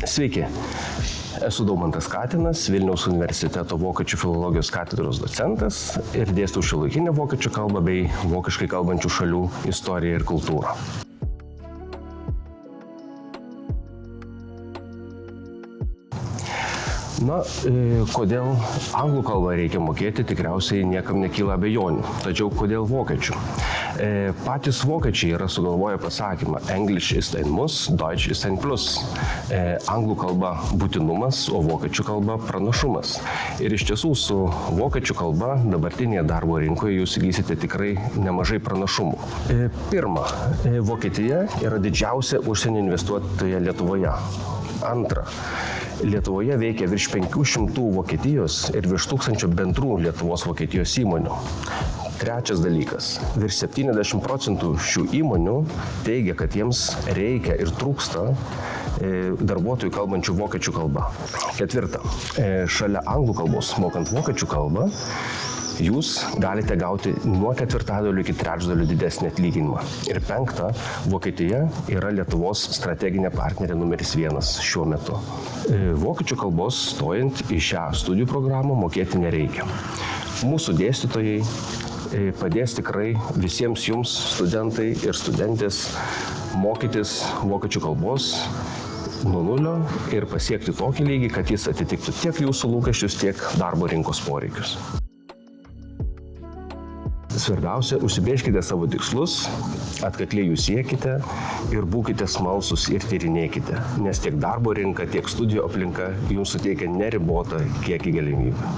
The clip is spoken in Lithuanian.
Sveiki, esu Daumantas Katinas, Vilniaus universiteto vokiečių filologijos katedros docentas ir dėstau šiuolaikinę vokiečių kalbą bei vokiškai kalbančių šalių istoriją ir kultūrą. Kodėl anglų kalbą reikia mokėti, tikriausiai niekam nekyla abejonių. Tačiau kodėl vokiečių? Patys vokiečiai yra sugalvoję pasakymą English ist ein Muss, Deutsch ist ein Plus. Anglų kalba būtinumas, o vokiečių kalba pranašumas. Ir iš tiesų su vokiečių kalba dabartinėje darbo rinkoje jūs įgysite tikrai nemažai pranašumų. Pirma, Vokietija yra didžiausia užsienio investuotoja Lietuvoje. Antra, Lietuvoje veikia virš 500 Vokietijos ir virš 1000 bendrų Lietuvos Vokietijos įmonių. Trečias dalykas, virš 70% šių įmonių teigia, kad jiems reikia ir trūksta darbuotojų kalbančių vokiečių kalba. Ketvirta, šalia anglų kalbos mokant vokiečių kalbą, jūs galite gauti nuo 1/4 iki 1/3 didesnį atlyginimą. Ir penkta, Vokietija yra Lietuvos strateginė partnerė numeris 1 šiuo metu. Vokiečių kalbos stojant į šią studijų programą mokėti nereikia. Mūsų dėstytojai padės tikrai visiems jums, studentai ir studentės, mokytis vokiečių kalbos nuo nulio ir pasiekti tokį lygį, kad jis atitiktų tiek jūsų lūkesčius, tiek darbo rinkos poreikius. Svarbiausia, užsibrėžkite savo tikslus, atkakliai jų siekite ir būkite smalsūs ir tyrinėkite, nes tiek darbo rinka, tiek studijų aplinka jums suteikia neribotą kiekį galimybių.